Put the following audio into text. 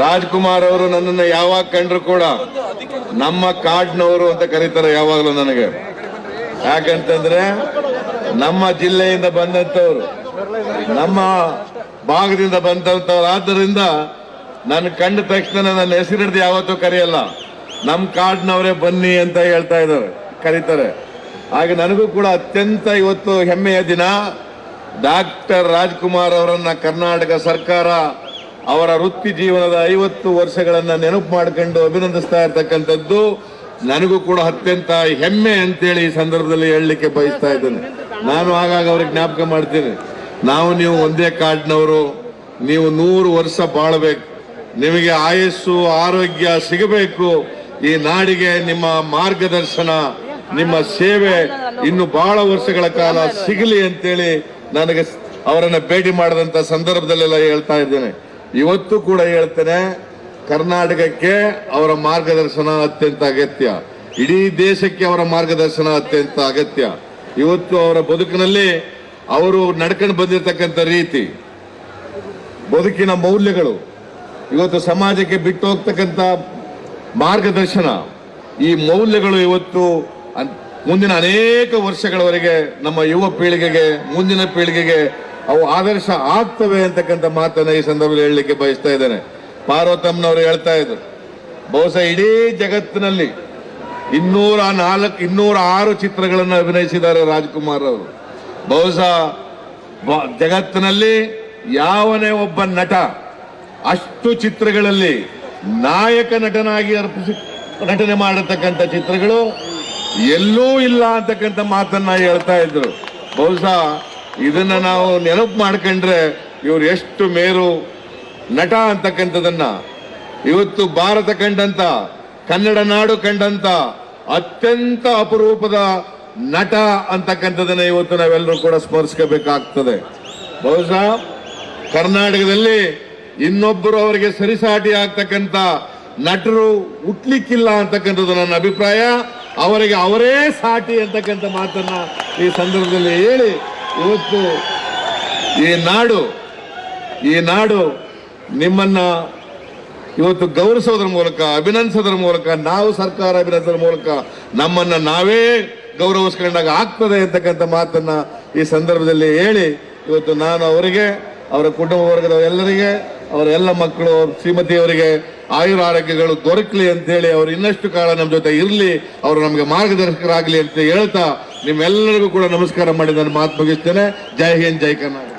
ರಾಜ್ಕುಮಾರ್ ಅವರು ನನ್ನನ್ನು ಯಾವಾಗ ಕಂಡ್ರು ಕೂಡ ನಮ್ಮ ಕಾಡ್ನವರು ಅಂತ ಕರೀತಾರೆ ಯಾವಾಗಲೂ ನನಗೆ. ಯಾಕಂತಂದ್ರೆ ನಮ್ಮ ಜಿಲ್ಲೆಯಿಂದ ಬಂದಂತವ್ರು, ನಮ್ಮ ಭಾಗದಿಂದ ಬಂದಂತವ್ರು. ಆದ್ದರಿಂದ ನನ್ನ ಕಂಡ ತಕ್ಷಣ ನನ್ನ ಹೆಸರಿಡ್ದು ಯಾವತ್ತೂ ಕರೆಯಲ್ಲ, ನಮ್ಮ ಕಾಡ್ನವರೇ ಬನ್ನಿ ಅಂತ ಹೇಳ್ತಾ ಇದ್ದಾರೆ, ಕರೀತಾರೆ. ಹಾಗೆ ನನಗೂ ಕೂಡ ಅತ್ಯಂತ ಇವತ್ತು ಹೆಮ್ಮೆಯ ದಿನ. ಡಾಕ್ಟರ್ ರಾಜ್ಕುಮಾರ್ ಅವರನ್ನ ಕರ್ನಾಟಕ ಸರ್ಕಾರ ಅವರ ವೃತ್ತಿ ಜೀವನದ 50 ವರ್ಷಗಳನ್ನ ನೆನಪು ಮಾಡಿಕೊಂಡು ಅಭಿನಂದಿಸ್ತಾ ಇರ್ತಕ್ಕಂಥದ್ದು ನನಗೂ ಕೂಡ ಅತ್ಯಂತ ಹೆಮ್ಮೆ ಅಂತೇಳಿ ಈ ಸಂದರ್ಭದಲ್ಲಿ ಹೇಳಲಿಕ್ಕೆ ಬಯಸ್ತಾ ಇದ್ದೇನೆ. ನಾನು ಆಗಾಗ ಅವ್ರಿಗೆ ಜ್ಞಾಪಕ ಮಾಡ್ತೀನಿ, ನೀವು ಒಂದೇ ಕಾಡ್ನವರು, ನೀವು 100 ವರ್ಷ ಬಾಳಬೇಕು, ನಿಮಗೆ ಆಯಸ್ಸು ಆರೋಗ್ಯ ಸಿಗಬೇಕು, ಈ ನಾಡಿಗೆ ನಿಮ್ಮ ಮಾರ್ಗದರ್ಶನ ನಿಮ್ಮ ಸೇವೆ ಇನ್ನು ಬಹಳ ವರ್ಷಗಳ ಕಾಲ ಸಿಗಲಿ ಅಂತೇಳಿ ನನಗೆ ಅವರನ್ನ ಭೇಟಿ ಮಾಡಿದಂತ ಸಂದರ್ಭದಲ್ಲೆಲ್ಲ ಹೇಳ್ತಾ ಇದ್ದೇನೆ. ಇವತ್ತು ಕೂಡ ಹೇಳ್ತೇನೆ, ಕರ್ನಾಟಕಕ್ಕೆ ಅವರ ಮಾರ್ಗದರ್ಶನ ಅತ್ಯಂತ ಅಗತ್ಯ, ಇಡೀ ದೇಶಕ್ಕೆ ಅವರ ಮಾರ್ಗದರ್ಶನ ಅತ್ಯಂತ ಅಗತ್ಯ. ಇವತ್ತು ಅವರ ಬದುಕಿನಲ್ಲಿ ಅವರು ನಡ್ಕೊಂಡು ಬಂದಿರತಕ್ಕಂಥ ರೀತಿ, ಬದುಕಿನ ಮೌಲ್ಯಗಳು, ಇವತ್ತು ಸಮಾಜಕ್ಕೆ ಬಿಟ್ಟು ಹೋಗ್ತಕ್ಕಂಥ ಮಾರ್ಗದರ್ಶನ, ಈ ಮೌಲ್ಯಗಳು ಇವತ್ತು ಮುಂದಿನ ಅನೇಕ ವರ್ಷಗಳವರೆಗೆ ನಮ್ಮ ಯುವ ಪೀಳಿಗೆಗೆ, ಮುಂದಿನ ಪೀಳಿಗೆಗೆ ಅವು ಆದರ್ಶ ಆಗ್ತವೆ ಅಂತಕ್ಕಂಥ ಮಾತನ್ನ ಈ ಸಂದರ್ಭದಲ್ಲಿ ಹೇಳಲಿಕ್ಕೆ ಬಯಸ್ತಾ ಇದ್ದೇನೆ. ಪಾರ್ವತಮ್ಮನವರು ಹೇಳ್ತಾ ಇದ್ರು, ಬಹುಶಃ ಇಡೀ ಜಗತ್ತಿನಲ್ಲಿ 206 ಚಿತ್ರಗಳನ್ನು ಅಭಿನಯಿಸಿದ್ದಾರೆ ರಾಜ್ಕುಮಾರ್ ಅವರು. ಬಹುಶಃ ಜಗತ್ತಿನಲ್ಲಿ ಯಾವನೇ ಒಬ್ಬ ನಟ ಅಷ್ಟು ಚಿತ್ರಗಳಲ್ಲಿ ನಾಯಕ ನಟನಾಗಿ ನಟನೆ ಮಾಡತಕ್ಕಂಥ ಚಿತ್ರಗಳು ಎಲ್ಲೂ ಇಲ್ಲ ಅಂತಕ್ಕಂಥ ಮಾತನ್ನ ಹೇಳ್ತಾ ಇದ್ರು. ಬಹುಶಃ ಇದನ್ನ ನಾವು ನೆನಪು ಮಾಡ್ಕೊಂಡ್ರೆ ಇವ್ರು ಎಷ್ಟು ಮೇರು ನಟ ಅಂತಕ್ಕಂಥದನ್ನ, ಇವತ್ತು ಭಾರತ ಕಂಡಂತ, ಕನ್ನಡ ನಾಡು ಕಂಡಂತ ಅತ್ಯಂತ ಅಪರೂಪದ ನಟ ಅಂತಕ್ಕಂಥದನ್ನ ಇವತ್ತು ನಾವೆಲ್ಲರೂ ಕೂಡ ಸ್ಮರಿಸಬೇಕಾಗ್ತದೆ. ಬಹುಶಃ ಕರ್ನಾಟಕದಲ್ಲಿ ಇನ್ನೊಬ್ಬರು ಅವರಿಗೆ ಸರಿಸಾಟಿ ಆಗ್ತಕ್ಕಂಥ ನಟರು ಹುಟ್ಲಿಕ್ಕಿಲ್ಲ ಅಂತಕ್ಕಂಥದ್ದು ನನ್ನ ಅಭಿಪ್ರಾಯ. ಅವರಿಗೆ ಅವರೇ ಸಾಟಿ ಅಂತಕ್ಕಂಥ ಮಾತನ್ನ ಈ ಸಂದರ್ಭದಲ್ಲಿ ಹೇಳಿ, ಇವತ್ತು ಈ ನಾಡು ನಿಮ್ಮನ್ನ ಇವತ್ತು ಗೌರವಿಸೋದ್ರ ಮೂಲಕ, ಅಭಿನಂದಿಸೋದ್ರ ಮೂಲಕ, ನಾವು ಸರ್ಕಾರ ಅಭಿನಂದಿಸೋದ್ರ ಮೂಲಕ ನಮ್ಮನ್ನ ನಾವೇ ಗೌರವಿಸ್ಕೊಂಡಾಗ ಆಗ್ತದೆ ಅಂತಕ್ಕಂಥ ಮಾತನ್ನ ಈ ಸಂದರ್ಭದಲ್ಲಿ ಹೇಳಿ, ಇವತ್ತು ನಾನು ಅವರಿಗೆ, ಅವರ ಕುಟುಂಬ ವರ್ಗದ ಎಲ್ಲರಿಗೆ, ಅವರ ಎಲ್ಲ ಮಕ್ಕಳು, ಶ್ರೀಮತಿಯವರಿಗೆ ಆಯುರ ಆರೋಗ್ಯಗಳು ದೊರಕಲಿ ಅಂತ ಹೇಳಿ, ಅವರು ಇನ್ನಷ್ಟು ಕಾಲ ನಮ್ಮ ಜೊತೆ ಇರಲಿ, ಅವರು ನಮಗೆ ಮಾರ್ಗದರ್ಶಕರಾಗಲಿ ಅಂತ ಹೇಳ್ತಾ ನಿಮ್ಮೆಲ್ಲರಿಗೂ ಕೂಡ ನಮಸ್ಕಾರ ಮಾಡಿ ನನ್ನ ಮಾತು ಮುಗಿಸ್ತೇನೆ. ಜೈ ಹಿಂದ್, ಜೈ ಕರ್ನಾಟಕ.